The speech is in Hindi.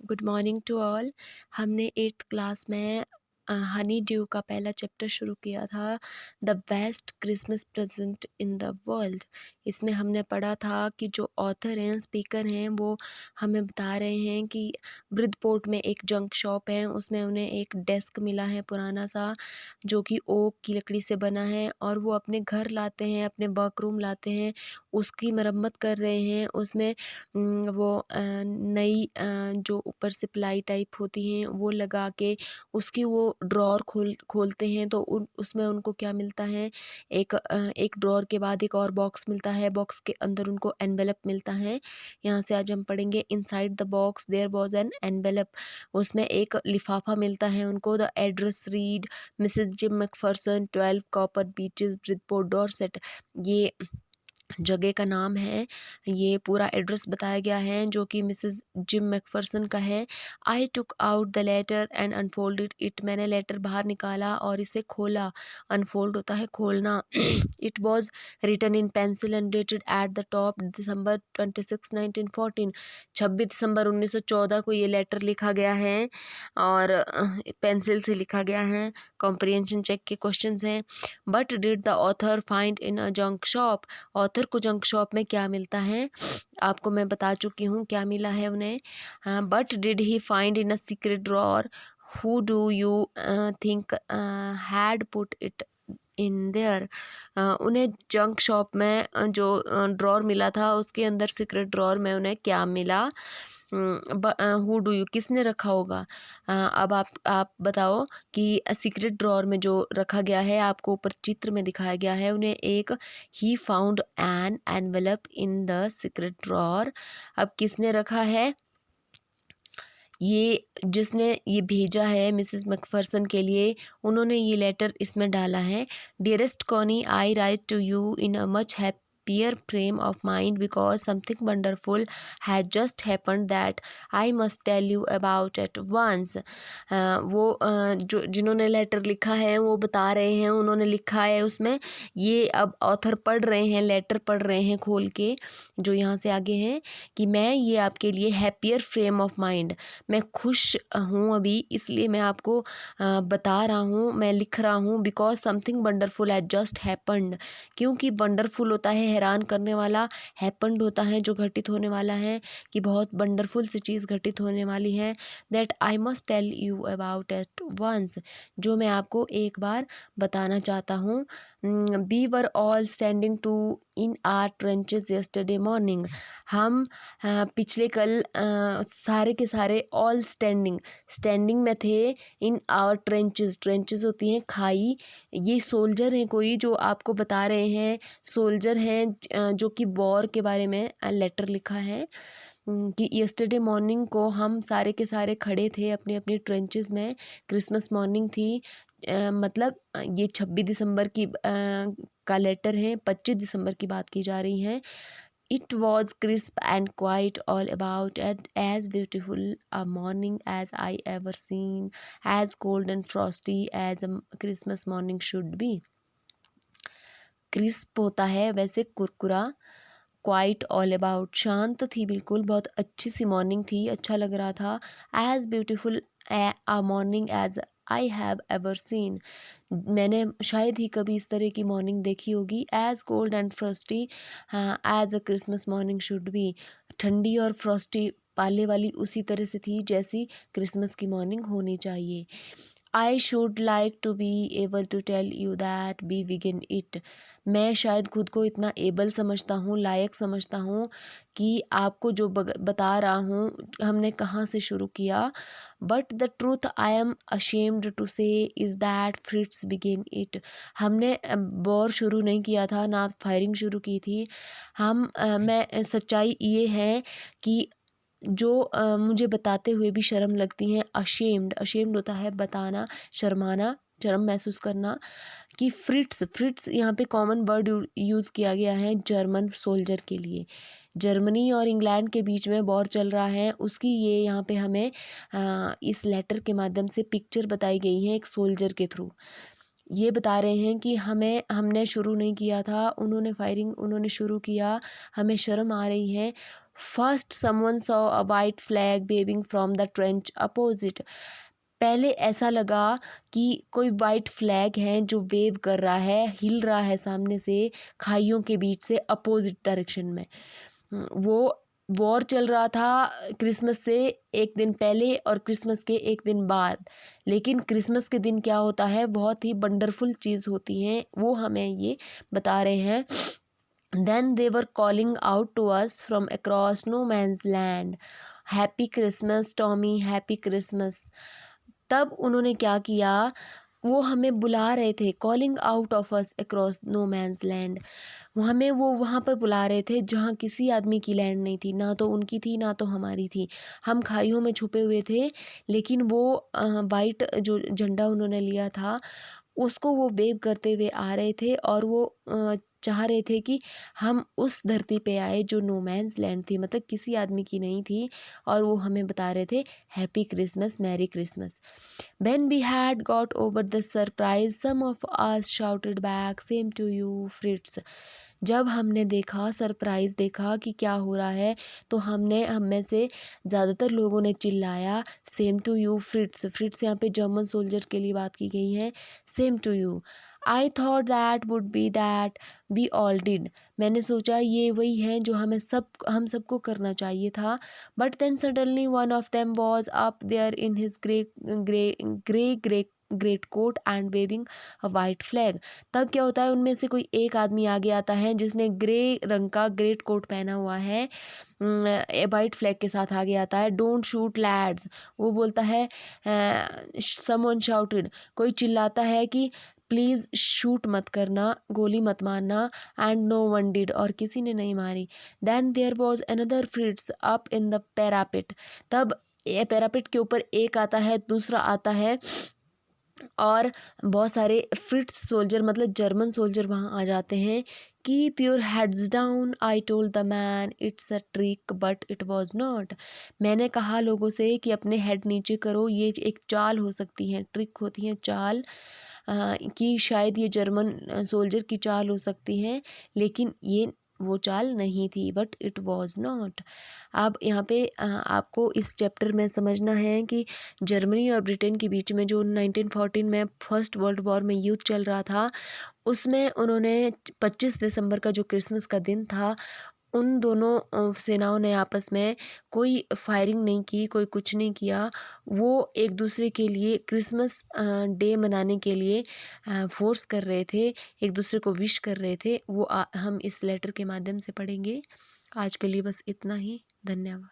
Good morning to all. हमने 8th क्लास में हनी ड्यू का पहला चैप्टर शुरू किया था, the best Christmas present in the world. इसमें हमने पढ़ा था कि जो ऑथर हैं, स्पीकर हैं, वो हमें बता रहे हैं कि ब्रिजपोर्ट में एक जंक शॉप है, उसमें उन्हें एक डेस्क मिला है पुराना सा, जो कि ओक की लकड़ी से बना है, और वो अपने घर लाते हैं, अपने वर्क रूम लाते हैं, उसकी मरम्मत कर रहे हैं। उसमें वो नई जो ऊपर से प्लाई टाइप होती हैं वो लगा के उसकी वो ड्रॉर खोलते हैं, तो उसमें उनको क्या मिलता है, एक ड्रॉर के बाद एक और बॉक्स मिलता है, बॉक्स के अंदर उनको एनवेलप मिलता है। यहाँ से आज हम पढ़ेंगे inside the box there was an envelope. उसमें एक लिफाफा मिलता है उनको। The address read Mrs Jim McPherson 12 Copper Beeches Bridgeport Dorset. ये जगह का नाम है, ये पूरा एड्रेस बताया गया है जो कि मिसेस जिम मैकफरसन का है। I took out the letter and unfolded it. मैंने लेटर बाहर निकाला और इसे खोला। अनफोल्ड होता है खोलना। It was written in pencil and dated at the top December 26 1914। 26 दिसंबर 1914 को ये लेटर लिखा गया है और पेंसिल से लिखा गया है। कॉम्प्रिहेंशन चेक के क्वेश्चंस हैं। But did the author find in a junk shop. Author को जंक शॉप में क्या मिलता है, आपको मैं बता चुकी हूँ क्या मिला है उन्हें। But did he find in a secret drawer. Who do you think had put it in their. उन्हें जंक शॉप में जो ड्रॉर मिला था उसके अंदर सीक्रेट ड्रॉर में उन्हें क्या मिला। हु डू यू किसने रखा होगा। अब आप बताओ कि सीक्रेट ड्रॉर में जो रखा गया है, आपको ऊपर चित्र में दिखाया गया है, उन्हें एक he found an envelope in the secret drawer. अब किसने रखा है, ये जिसने ये भेजा है मिसेस मैकफरसन के लिए, उन्होंने ये लेटर इसमें डाला है। Dearest Connie, I write to you in a much happier frame of mind because something wonderful has just happened that I must tell you about at once. वो जो जिन्होंने लेटर लिखा है वो बता रहे हैं, उन्होंने लिखा है उसमें, ये अब ऑथर पढ़ रहे हैं, लेटर पढ़ रहे हैं खोल के, जो यहाँ से आगे हैं कि मैं ये आपके लिए हैप्पियर फ्रेम ऑफ माइंड, मैं खुश हूँ अभी, इसलिए मैं आपको बता रहा हूँ, मैं लिख रहा हूँ। Because something wonderful has just happened, क्योंकि वंडरफुल होता है हैरान करने वाला, हैपन्ड होता है जो घटित होने वाला है, कि बहुत वंडरफुल सी चीज़ घटित होने वाली है। That I must tell you about at once, जो मैं आपको एक बार बताना चाहता हूँ। We were all standing to in our trenches yesterday morning. हम पिछले कल सारे के सारे ऑल स्टैंडिंग में थे इन आवर ट्रेंचेस। ट्रेंचेस होती हैं खाई। ये सोल्जर हैं कोई जो आपको बता रहे हैं, सोल्जर हैं जो कि वॉर के बारे में लेटर लिखा है। कि यस्टरडे मॉर्निंग को हम सारे के सारे खड़े थे अपने अपने ट्रेंचेस में। क्रिसमस मॉर्निंग थी। मतलब ये 26 दिसंबर की का लेटर है, 25 दिसंबर की बात की जा रही है। It was crisp and quiet all about, and as beautiful a morning as I ever seen, as cold and frosty as a Christmas morning should be. Crisp होता है वैसे कुरकुरा, क्वाइट ऑल अबाउट शांत थी बिल्कुल, बहुत अच्छी सी मॉर्निंग थी, अच्छा लग रहा था। As beautiful a morning as I have ever seen, मैंने शायद ही कभी इस तरह की मॉर्निंग देखी होगी। As cold and frosty as a Christmas morning should be, ठंडी और फ्रॉस्टी पाले वाली उसी तरह से थी जैसी क्रिसमस की मॉर्निंग होनी चाहिए। I should like to be able to tell you that be begin it, मैं शायद खुद को इतना एबल समझता हूँ, लायक समझता हूँ कि आपको जो बता रहा हूँ हमने कहाँ से शुरू किया। But the truth I am ashamed to say is that Fritz begin it, हमने वॉर शुरू नहीं किया था, ना फायरिंग शुरू की थी। मैं सच्चाई ये है कि जो मुझे बताते हुए भी शर्म लगती है। अशेम्ड होता है बताना, शर्माना, शर्म महसूस करना। कि फ्रिट्स यहाँ पे कॉमन वर्ड यूज़ किया गया है जर्मन सोल्जर के लिए। जर्मनी और इंग्लैंड के बीच में वॉर चल रहा है, उसकी ये यहाँ पे हमें इस लेटर के माध्यम से पिक्चर बताई गई है एक सोल्जर के थ्रू। ये बता रहे हैं कि हमने शुरू नहीं किया था, उन्होंने फायरिंग उन्होंने शुरू किया, हमें शर्म आ रही है। First someone saw a white flag waving from the trench opposite. पहले ऐसा लगा कि कोई वाइट फ्लैग है जो वेव कर रहा है, हिल रहा है सामने से, खाइयों के बीच से अपोजिट डायरेक्शन में। वो वॉर चल रहा था क्रिसमस से एक दिन पहले और क्रिसमस के एक दिन बाद। लेकिन क्रिसमस के दिन क्या होता है, बहुत ही वंडरफुल चीज़ होती हैं, वो हमें ये बता रहे हैं। Then they were calling out to us from across no man's land, happy Christmas Tommy, happy Christmas. तब उन्होंने क्या किया, वो हमें बुला रहे थे, calling out of us across no man's land. हमें वो वहाँ पर बुला रहे थे जहाँ किसी आदमी की लैंड नहीं थी, ना तो उनकी थी ना तो हमारी थी। हम खाइयों में छुपे हुए थे, लेकिन वो वाइट जो झंडा उन्होंने लिया था उसको वो वेव करते हुए आ रहे थे, और वो चाह रहे थे कि हम उस धरती पे आए जो नो मैंस लैंड थी, मतलब किसी आदमी की नहीं थी। और वो हमें बता रहे थे happy Christmas, merry Christmas. When we had got over the surprise some of us shouted back same to you Fritz. जब हमने देखा, सरप्राइज देखा कि क्या हो रहा है, तो हम में से ज़्यादातर लोगों ने चिल्लाया same to you Fritz. Fritz यहाँ पे जर्मन सोल्जर के लिए बात की गई है। Same to you, I thought that would be that we all did. मैंने सोचा ये वही है जो हम सबको करना चाहिए था। But then suddenly one of them was up there in his grey grey grey grey greatcoat and waving a white flag. तब क्या होता है, उनमें से कोई एक आदमी आगे आता है जिसने ग्रे रंग का ग्रेट कोट पहना हुआ है, वाइट फ्लैग के साथ आगे आता है। डोंट शूट लैड्स, वो बोलता है। समवन शाउटेड, कोई चिल्लाता है कि प्लीज़ शूट मत करना, गोली मत मारना। एंड नो वन डिड, और किसी ने नहीं मारी। Then there was another Fritz up in the parapet. तब पैरापिट के ऊपर एक आता है, दूसरा आता है, और बहुत सारे फ्रिट्स सोल्जर मतलब जर्मन सोल्जर वहाँ आ जाते हैं। Keep your heads down, I told the man it's a trick but it was not. मैंने कहा लोगों से कि अपने हेड नीचे करो, ये एक चाल हो सकती है, ट्रिक होती है, चाल, कि शायद ये जर्मन सोल्जर की चाल हो सकती है, लेकिन ये वो चाल नहीं थी, बट इट वॉज नॉट। अब यहाँ पे आपको इस चैप्टर में समझना है कि जर्मनी और ब्रिटेन के बीच में जो 1914 में फर्स्ट वर्ल्ड वॉर में युद्ध चल रहा था, उसमें उन्होंने 25 दिसंबर का जो क्रिसमस का दिन था, उन दोनों सेनाओं ने आपस में कोई फायरिंग नहीं की, कोई कुछ नहीं किया। वो एक दूसरे के लिए क्रिसमस डे मनाने के लिए फोर्स कर रहे थे, एक दूसरे को विश कर रहे थे। वो हम इस लेटर के माध्यम से पढ़ेंगे। आज के लिए बस इतना ही। धन्यवाद।